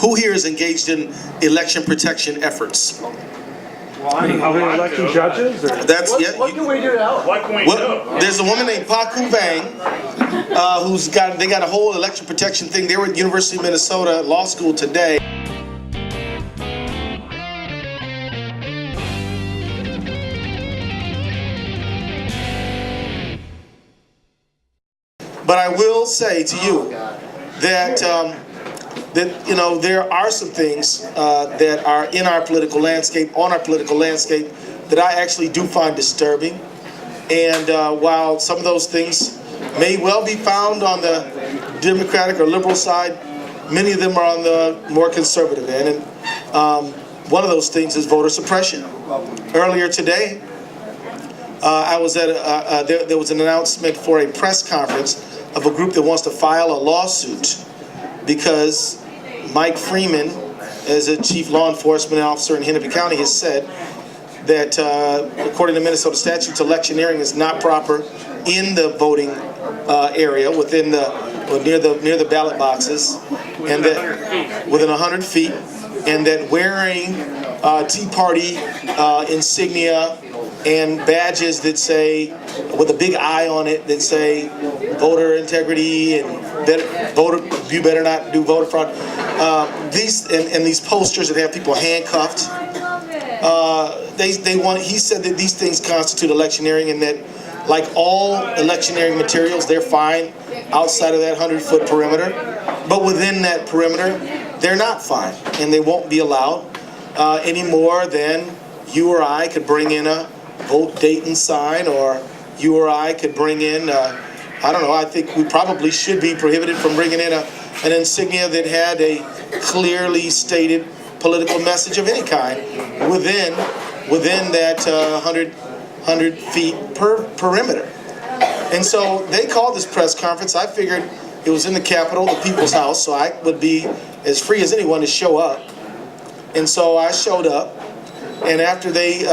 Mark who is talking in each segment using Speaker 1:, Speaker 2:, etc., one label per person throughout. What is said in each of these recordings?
Speaker 1: Who here is engaged in election protection efforts?
Speaker 2: Well, I mean, are we electing judges? Or?
Speaker 1: That's
Speaker 3: What can we do to help?
Speaker 4: What can we do?
Speaker 1: There's a woman named Paku Vang, they got a whole election protection thing. They were at the University of Minnesota Law School today. But I will say to you that there are some things that are in our political landscape, on our political landscape, that I actually do find disturbing. And while some of those things may well be found on the Democratic or liberal side, many of them are on the more conservative end. And one of those things is voter suppression. Earlier today, I was at there was an announcement for a press conference of a group that wants to file a lawsuit because Mike Freeman, as a chief law enforcement officer in Hennepin County, has said that according to Minnesota statutes, electioneering is not proper in the voting area within near the ballot boxes, and that within 100 feet, and that wearing Tea Party insignia and badges that say, with a big eye on it, that say voter integrity and you better not do voter fraud. These posters that have people handcuffed. He said that these things constitute electioneering, and that, like all electioneering materials, they're fine outside of that 100-foot perimeter, but within that perimeter, they're not fine, and they won't be allowed any more than you or I could bring in a vote Dayton sign, or you or I could bring in, I don't know, I think we probably should be prohibited from bringing in an insignia that had a clearly stated political message of any kind within that 100 feet per perimeter. And so they called this press conference. I figured it was in the Capitol, the People's House, so I would be as free as anyone to show up. And so I showed up, and after they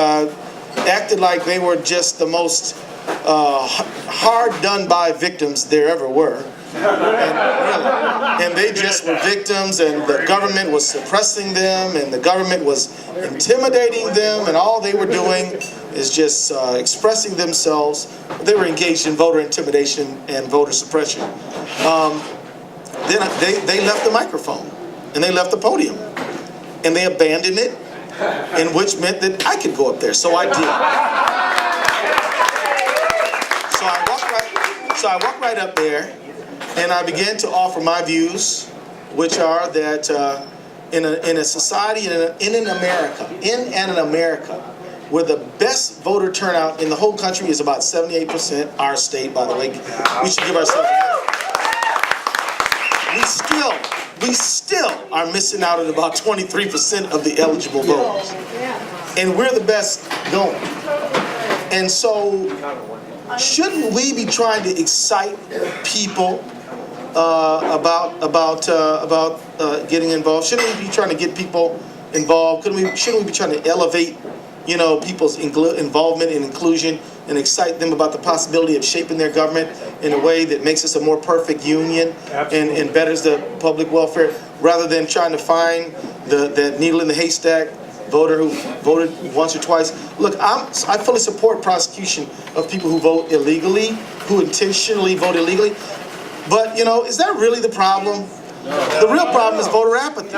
Speaker 1: acted like they were just the most hard done by victims there ever were. And they just were victims, and the government was suppressing them, and the government was intimidating them, and all they were doing is just expressing themselves. They were engaged in voter intimidation and voter suppression. Then they left the microphone, and they left the podium, and they abandoned it, and which meant that I could go up there, so I did. So I walked right up there, and I began to offer my views, which are that in a society, in an America, where the best voter turnout in the whole country is about 78%, our state, by the way, we should give ourselves a hand. We still are missing out at about 23% of the eligible voters, and we're the best going. And so, shouldn't we be trying to excite people about getting involved? Shouldn't we be trying to get people involved? Shouldn't we be trying to elevate, people's involvement and inclusion, and excite them about the possibility of shaping their government in a way that makes us a more perfect union and betters the public welfare, rather than trying to find the needle in the haystack voter who voted once or twice? Look, I fully support prosecution of people who vote illegally, who intentionally vote illegally. But, is that really the problem? The real problem is voter apathy.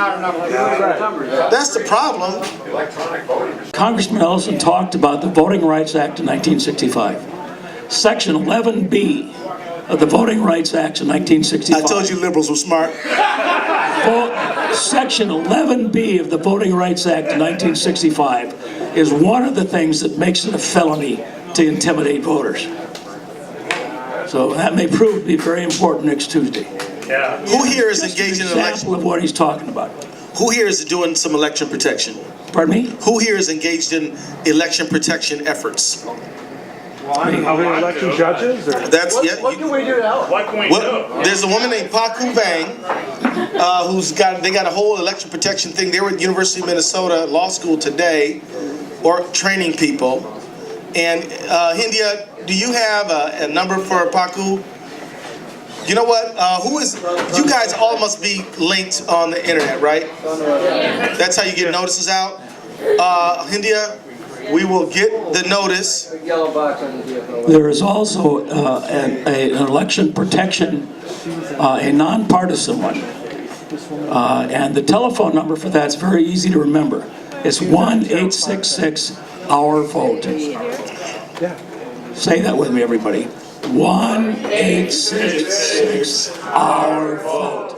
Speaker 1: That's the problem.
Speaker 5: Congressman Ellison talked about the Voting Rights Act of 1965. Section 11B of the Voting Rights Act of 1965.
Speaker 1: I told you liberals were smart.
Speaker 5: Section 11B of the Voting Rights Act of 1965 is one of the things that makes it a felony to intimidate voters. So that may prove to be very important next Tuesday.
Speaker 4: Yeah.
Speaker 1: Who here is engaged in
Speaker 5: an example of what he's talking about.
Speaker 1: Who here is doing some election protection?
Speaker 5: Pardon me?
Speaker 1: Who here is engaged in election protection efforts?
Speaker 2: Well, I mean, are we electing judges? Or?
Speaker 3: What can we do to help?
Speaker 4: What can we do?
Speaker 1: There's a woman named Paku Vang, they got a whole election protection thing. They were at the University of Minnesota Law School today, or training people. And Hindia, do you have a number for Paku? You know what? Who is? You guys all must be linked on the internet, right? That's how you get notices out. Hindia, we will get the notice.
Speaker 3: Yellow box on the vehicle.
Speaker 5: There is also an election protection, a nonpartisan one. And the telephone number for that's very easy to remember. It's 1-866-OUR-VOTE. Say that with me, everybody. 1-866-OUR-VOTE.